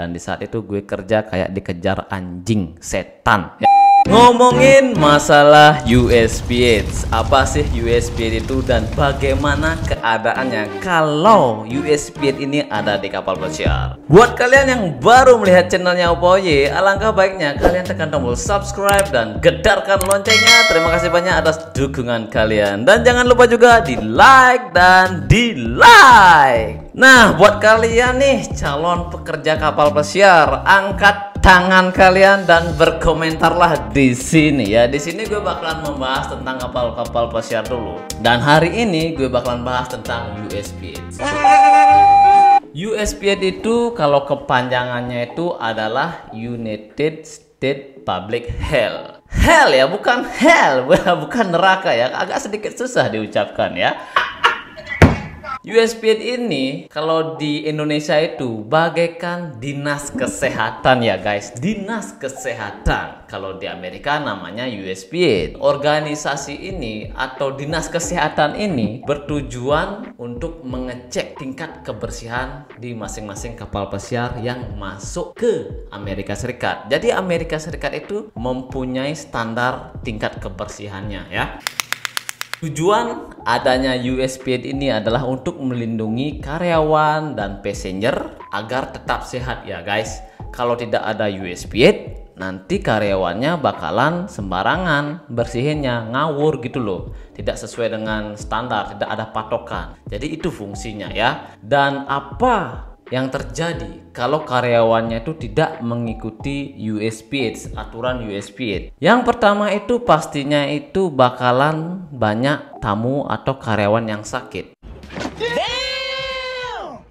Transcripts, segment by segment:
dan di saat itu gue kerja kayak dikejar anjing setan. Ngomongin masalah USPH, apa sih USPH itu dan bagaimana keadaannya kalau USPH ini ada di kapal pesiar? Buat kalian yang baru melihat channelnya Opoye, alangkah baiknya kalian tekan tombol subscribe dan gedarkan loncengnya. Terima kasih banyak atas dukungan kalian dan jangan lupa juga di like dan di like. Nah, buat kalian nih calon pekerja kapal pesiar, angkat tangan kalian dan berkomentarlah di sini ya. Di sini gue bakalan membahas tentang kapal-kapal pesiar dulu. Dan hari ini gue bakalan bahas tentang USPH. USPH itu kalau kepanjangannya itu adalah United States Public Health. Hell ya, bukan hell, bukan neraka ya. Agak sedikit susah diucapkan ya. USPH ini kalau di Indonesia itu bagaikan dinas kesehatan ya guys. Dinas kesehatan. Kalau di Amerika namanya USPH. Organisasi ini atau dinas kesehatan ini bertujuan untuk mengecek tingkat kebersihan di masing-masing kapal pesiar yang masuk ke Amerika Serikat. Jadi Amerika Serikat itu mempunyai standar tingkat kebersihannya ya. Tujuan adanya USPH ini adalah untuk melindungi karyawan dan passenger agar tetap sehat ya guys. Kalau tidak ada USPH, nanti karyawannya bakalan sembarangan bersihinnya, ngawur gitu loh. Tidak sesuai dengan standar, tidak ada patokan. Jadi itu fungsinya ya. Dan apa yang terjadi kalau karyawannya itu tidak mengikuti USPH, aturan USPH? Yang pertama itu pastinya itu bakalan banyak tamu atau karyawan yang sakit.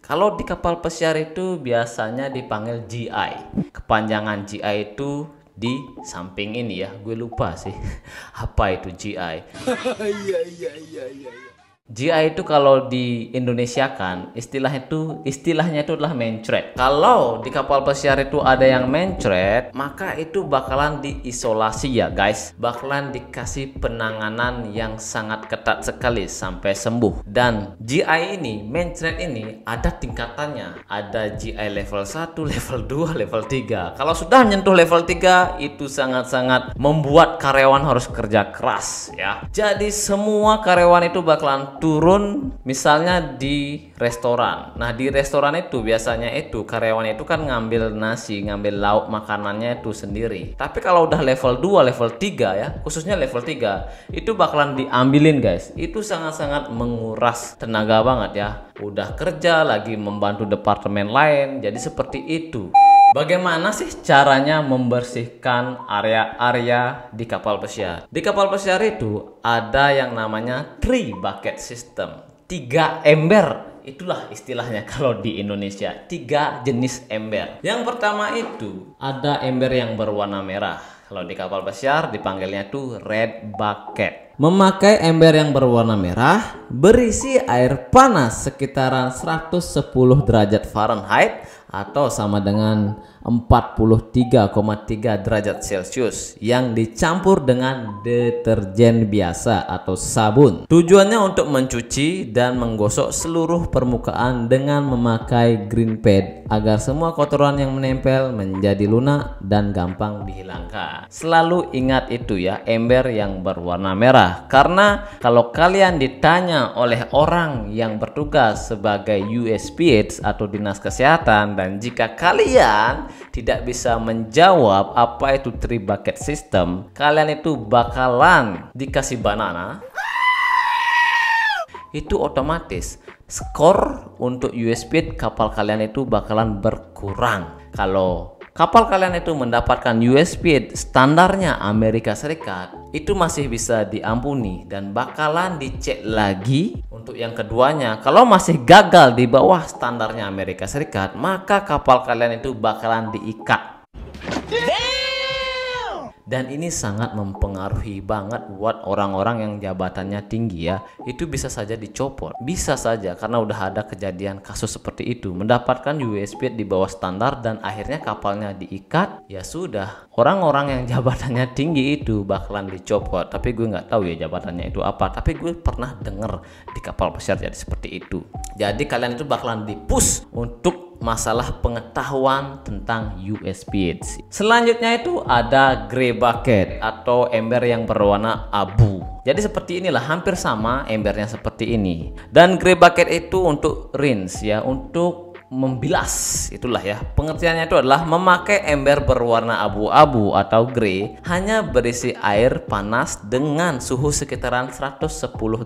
Kalau di kapal pesiar itu biasanya dipanggil GI. Kepanjangan GI itu di samping ini ya, gue lupa sih apa itu GI. GI itu kalau di Indonesia kan istilahnya itu adalah mencret. Kalau di kapal pesiar itu ada yang mencret, maka itu bakalan diisolasi ya guys. Bakalan dikasih penanganan yang sangat ketat sekali sampai sembuh. Dan GI ini, mencret ini ada tingkatannya. Ada GI level 1, level 2, level 3. Kalau sudah menyentuh level 3 itu sangat-sangat membuat karyawan harus kerja keras ya. Jadi semua karyawan itu bakalan turun misalnya di restoran. Nah di restoran itu biasanya itu karyawan itu kan ngambil nasi, ngambil lauk makanannya itu sendiri. Tapi kalau udah level 2, level 3 ya, khususnya level 3 itu bakalan diambilin guys. Itu sangat-sangat menguras tenaga banget ya. Udah kerja lagi membantu departemen lain. Jadi seperti itu. Bagaimana sih caranya membersihkan area-area di kapal pesiar? Di kapal pesiar itu ada yang namanya 3 bucket system. 3 ember. Itulah istilahnya kalau di Indonesia. 3 jenis ember. Yang pertama itu ada ember yang berwarna merah. Kalau di kapal pesiar dipanggilnya tuh red bucket. Memakai ember yang berwarna merah berisi air panas sekitaran 110 derajat Fahrenheit atau sama dengan 43,3 derajat Celcius yang dicampur dengan deterjen biasa atau sabun. Tujuannya untuk mencuci dan menggosok seluruh permukaan dengan memakai green pad agar semua kotoran yang menempel menjadi lunak dan gampang dihilangkan. Selalu ingat itu ya, ember yang berwarna merah, karena kalau kalian ditanya oleh orang yang bertugas sebagai USPH atau dinas kesehatan, dan jika kalian tidak bisa menjawab apa itu 3 bucket system, kalian itu bakalan dikasih banana. Itu otomatis skor untuk USPH kapal kalian itu bakalan berkurang. Kalau kapal kalian itu mendapatkan USPH standarnya Amerika Serikat, itu masih bisa diampuni dan bakalan dicek lagi untuk yang keduanya. Kalau masih gagal di bawah standarnya Amerika Serikat, maka kapal kalian itu bakalan diikat. Dan ini sangat mempengaruhi banget buat orang-orang yang jabatannya tinggi ya. Itu bisa saja dicopot, bisa saja, karena udah ada kejadian kasus seperti itu, mendapatkan USPH di bawah standar dan akhirnya kapalnya diikat. Ya sudah, orang-orang yang jabatannya tinggi itu bakalan dicopot. Tapi gue nggak tahu ya jabatannya itu apa, tapi gue pernah denger di kapal pesiar jadi seperti itu. Jadi kalian itu bakalan di-push untuk masalah pengetahuan tentang USB. Selanjutnya itu ada gray bucket atau ember yang berwarna abu. Jadi seperti inilah, hampir sama embernya seperti ini. Dan gray bucket itu untuk rinse ya, untuk membilas, itulah ya. Pengertiannya itu adalah memakai ember berwarna abu-abu atau grey hanya berisi air panas dengan suhu sekitaran 110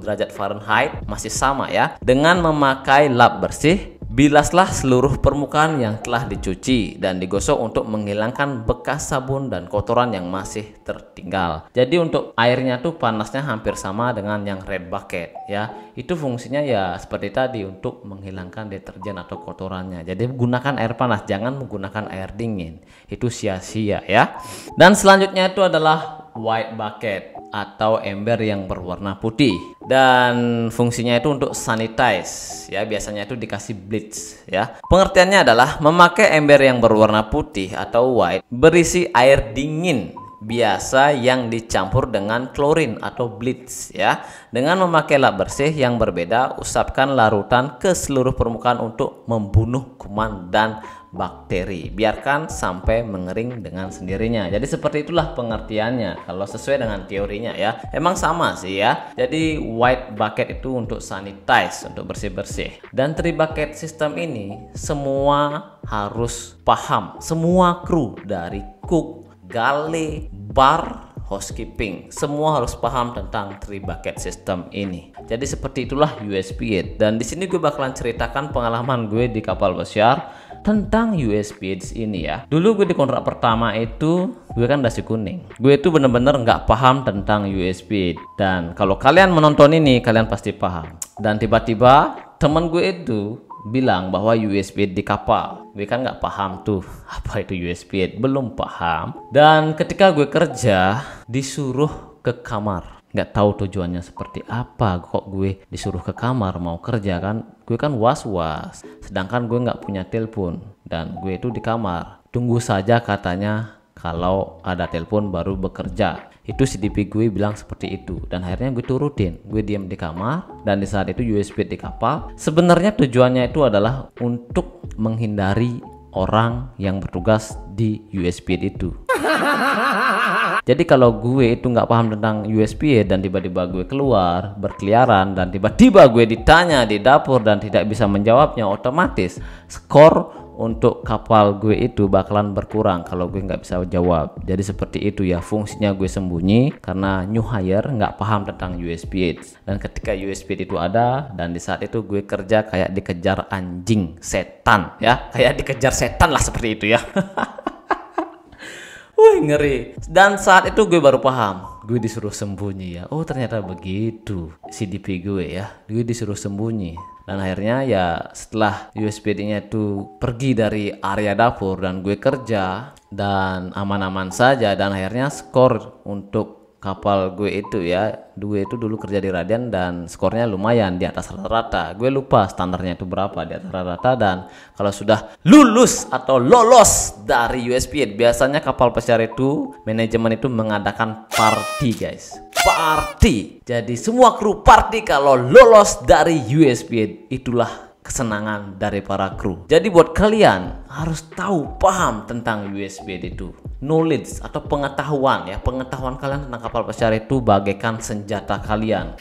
derajat Fahrenheit, masih sama ya. Dengan memakai lap bersih, bilaslah seluruh permukaan yang telah dicuci dan digosok untuk menghilangkan bekas sabun dan kotoran yang masih tertinggal. Jadi untuk airnya tuh panasnya hampir sama dengan yang red bucket ya. Itu fungsinya ya seperti tadi, untuk menghilangkan deterjen atau kotorannya. Jadi gunakan air panas, jangan menggunakan air dingin. Itu sia-sia ya. Dan selanjutnya itu adalah white bucket atau ember yang berwarna putih, dan fungsinya itu untuk sanitize ya, biasanya itu dikasih bleach ya. Pengertiannya adalah memakai ember yang berwarna putih atau white berisi air dingin biasa yang dicampur dengan klorin atau bleach ya. Dengan memakai lap bersih yang berbeda, usapkan larutan ke seluruh permukaan untuk membunuh kuman dan bakteri. Biarkan sampai mengering dengan sendirinya. Jadi seperti itulah pengertiannya kalau sesuai dengan teorinya ya. Emang sama sih ya. Jadi white bucket itu untuk sanitize, untuk bersih-bersih. Dan 3 bucket system ini semua harus paham. Semua kru dari cook, galley, bar, housekeeping, semua harus paham tentang 3 bucket system ini. Jadi seperti itulah USB-8. Dan di sini gue bakalan ceritakan pengalaman gue di kapal pesiar tentang USB-8 ini ya. Dulu gue di kontrak pertama itu gue kan dasi kuning. Gue itu bener-bener nggak paham tentang USB-8. Dan kalau kalian menonton ini, kalian pasti paham. Dan tiba-tiba temen gue itu bilang bahwa USB-8 di kapal. Gue kan nggak paham tuh apa itu USB-8, belum paham. Dan ketika gue kerja disuruh ke kamar, nggak tahu tujuannya seperti apa, kok gue disuruh ke kamar mau kerja kan. Gue kan was-was, sedangkan gue nggak punya telepon, dan gue itu di kamar tunggu saja katanya, kalau ada telepon baru bekerja. Itu CDP gue bilang seperti itu, dan akhirnya gue turutin. Gue diam di kamar, dan di saat itu USB di kapal sebenarnya tujuannya itu adalah untuk menghindari orang yang bertugas di USB itu. Jadi kalau gue itu nggak paham tentang USB dan tiba-tiba gue keluar berkeliaran dan tiba-tiba gue ditanya di dapur dan tidak bisa menjawabnya, otomatis skor untuk kapal gue itu bakalan berkurang kalau gue nggak bisa jawab. Jadi seperti itu ya fungsinya gue sembunyi, karena new hire nggak paham tentang USB-8. Dan ketika USB-8 itu ada, dan di saat itu gue kerja kayak dikejar anjing, setan ya, kayak dikejar setan lah, seperti itu ya. Wih, ngeri. Dan saat itu gue baru paham, gue disuruh sembunyi ya. Oh ternyata begitu CDP gue ya, gue disuruh sembunyi. Dan akhirnya ya setelah USB-nya itu pergi dari area dapur dan gue kerja dan aman-aman saja, dan akhirnya skor untuk kapal gue itu ya, gue itu dulu kerja di Radian dan skornya lumayan di atas rata-rata. Gue lupa standarnya itu berapa, di atas rata-rata. Dan kalau sudah lulus atau lolos dari USB, biasanya kapal pesiar itu manajemen itu mengadakan party guys, party. Jadi semua kru party kalau lolos dari USB. Itulah kesenangan dari para kru. Jadi buat kalian harus tahu, paham tentang USB itu. Knowledge atau pengetahuan ya, pengetahuan kalian tentang kapal pesiar itu bagaikan senjata kalian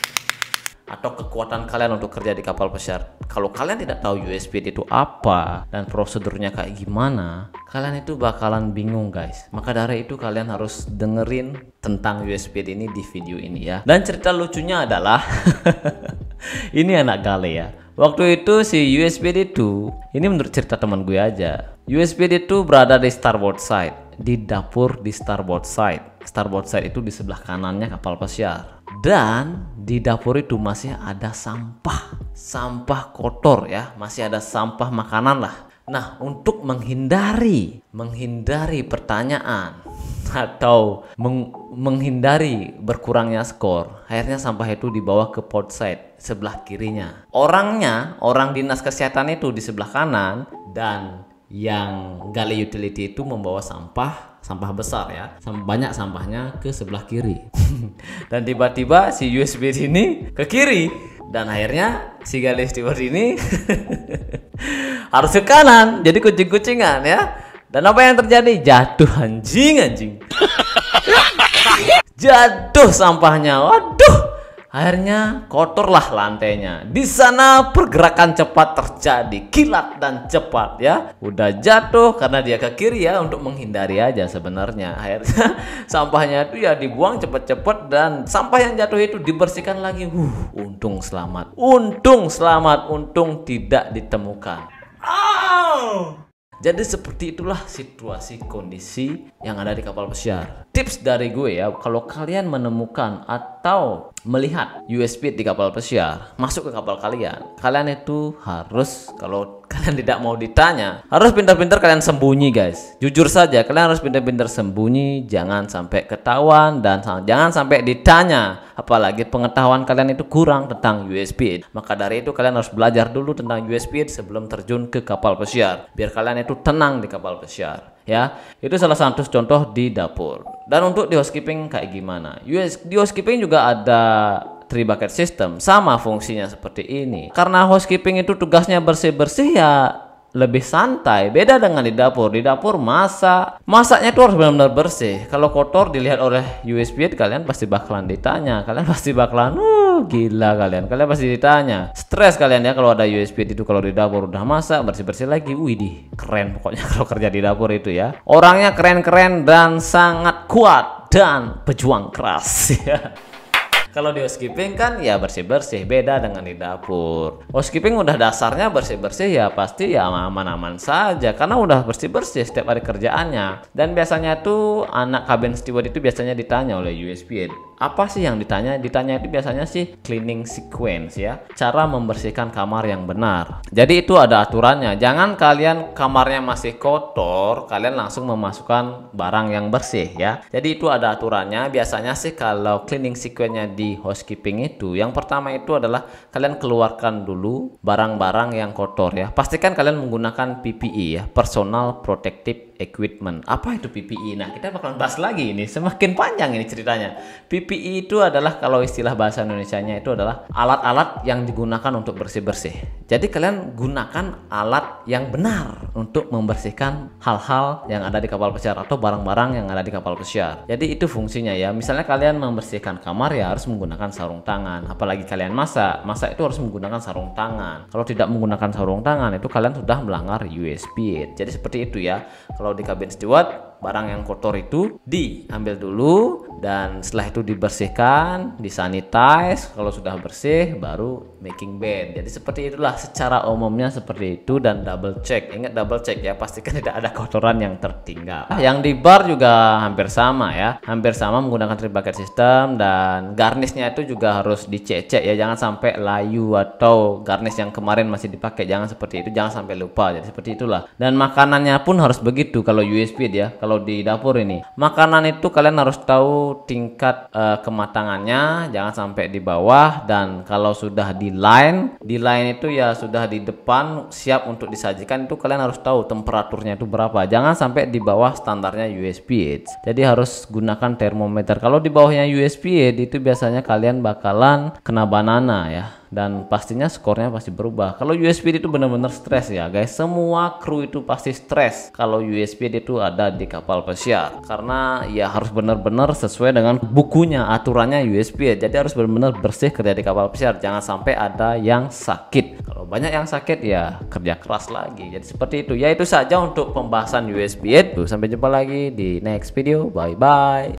atau kekuatan kalian untuk kerja di kapal pesiar. Kalau kalian tidak tahu USB itu apa dan prosedurnya kayak gimana, kalian itu bakalan bingung guys. Maka dari itu kalian harus dengerin tentang USB ini di video ini ya. Dan cerita lucunya adalah ini anak gale ya. Waktu itu si USB itu, ini menurut cerita teman gue aja, USB itu berada di starboard side, di dapur di starboard side. Starboard side itu di sebelah kanannya kapal pesiar. Dan di dapur itu masih ada sampah kotor ya, masih ada sampah makanan lah. Nah, untuk menghindari pertanyaan atau menghindari berkurangnya skor, akhirnya sampah itu dibawa ke port side sebelah kirinya. Orang dinas kesehatan itu di sebelah kanan, dan yang galley utility itu membawa sampah besar ya, banyak sampahnya ke sebelah kiri. Dan tiba-tiba si USB ini ke kiri, dan akhirnya si galley steward ini harus ke kanan, jadi kucing-kucingan ya. Dan apa yang terjadi? Jatuh anjing. Jatuh sampahnya. Waduh. Akhirnya kotorlah lantainya. Di sana pergerakan cepat terjadi, kilat dan cepat ya. Udah jatuh karena dia ke kiri ya untuk menghindari aja sebenarnya. Akhirnya sampahnya itu ya dibuang cepet-cepet dan sampah yang jatuh itu dibersihkan lagi. Untung selamat. Untung tidak ditemukan. Jadi seperti itulah situasi kondisi yang ada di kapal pesiar. Tips dari gue ya, kalau kalian menemukan atau melihat USP di kapal pesiar masuk ke kapal kalian, kalian itu harus, kalau kalian tidak mau ditanya, harus pintar-pintar kalian sembunyi guys. Jujur saja, kalian harus pintar-pintar sembunyi, jangan sampai ketahuan dan jangan sampai ditanya. Apalagi pengetahuan kalian itu kurang tentang USP. Maka dari itu kalian harus belajar dulu tentang USP sebelum terjun ke kapal pesiar, biar kalian itu tenang di kapal pesiar ya. Itu salah satu contoh di dapur. Dan untuk di housekeeping kayak gimana? Di housekeeping juga ada 3 bucket system, sama fungsinya seperti ini. Karena housekeeping itu tugasnya bersih-bersih ya, lebih santai. Beda dengan di dapur. Di dapur masaknya itu harus benar-benar bersih. Kalau kotor dilihat oleh USB, kalian pasti bakalan ditanya. Kalian pasti bakalan gila kalian pasti ditanya. Stres kalian ya kalau ada USB itu. Kalau di dapur udah masak, bersih-bersih lagi, widih, keren pokoknya kalau kerja di dapur itu ya. Orangnya keren-keren dan sangat kuat dan pejuang keras ya. Kalau di housekeeping kan ya bersih-bersih, beda dengan di dapur. Housekeeping udah dasarnya bersih-bersih ya pasti ya aman-aman saja karena udah bersih-bersih setiap hari kerjaannya. Dan biasanya tuh anak cabin steward itu biasanya ditanya oleh USP. Apa sih yang ditanya? Ditanya itu biasanya sih cleaning sequence ya, cara membersihkan kamar yang benar. Jadi itu ada aturannya. Jangan kalian kamarnya masih kotor, kalian langsung memasukkan barang yang bersih ya. Jadi itu ada aturannya. Biasanya sih kalau cleaning sequence-nya di housekeeping itu, yang pertama itu adalah kalian keluarkan dulu barang-barang yang kotor ya. Pastikan kalian menggunakan PPE ya, personal protective equipment. Apa itu PPE? Nah, kita bakalan bahas lagi ini. Semakin panjang ini ceritanya. PPE itu adalah, kalau istilah bahasa Indonesianya itu adalah alat-alat yang digunakan untuk bersih-bersih. Jadi kalian gunakan alat yang benar untuk membersihkan hal-hal yang ada di kapal pesiar atau barang-barang yang ada di kapal pesiar. Jadi itu fungsinya ya. Misalnya kalian membersihkan kamar ya harus menggunakan sarung tangan. Apalagi kalian masak itu harus menggunakan sarung tangan. Kalau tidak menggunakan sarung tangan itu kalian sudah melanggar USP. Jadi seperti itu ya. Kalau di cabin steward, barang yang kotor itu diambil dulu dan setelah itu dibersihkan, disanitize. Kalau sudah bersih baru making bed. Jadi seperti itulah secara umumnya seperti itu, dan double check. Ingat double check ya, pastikan tidak ada kotoran yang tertinggal. Yang di bar juga hampir sama ya. Hampir sama menggunakan 3 bucket system, dan garnishnya itu juga harus dicek-cek ya. Jangan sampai layu atau garnish yang kemarin masih dipakai. Jangan seperti itu, jangan sampai lupa. Jadi seperti itulah. Dan makanannya pun harus begitu kalau USB ya. Kalau di dapur ini, makanan itu kalian harus tahu tingkat kematangannya, jangan sampai di bawah. Dan kalau sudah di line itu ya sudah di depan siap untuk disajikan, itu kalian harus tahu temperaturnya itu berapa. Jangan sampai di bawah standarnya USP. Jadi harus gunakan termometer. Kalau di bawahnya USP itu biasanya kalian bakalan kena banana ya, dan pastinya skornya pasti berubah. Kalau USB itu benar-benar stres ya guys. Semua kru itu pasti stres kalau USB itu ada di kapal pesiar, karena ya harus benar-benar sesuai dengan bukunya, aturannya USB. Jadi harus benar-benar bersih kerja di kapal pesiar. Jangan sampai ada yang sakit. Kalau banyak yang sakit ya kerja keras lagi. Jadi seperti itu ya. Itu saja untuk pembahasan USB. Sampai jumpa lagi di next video. Bye bye.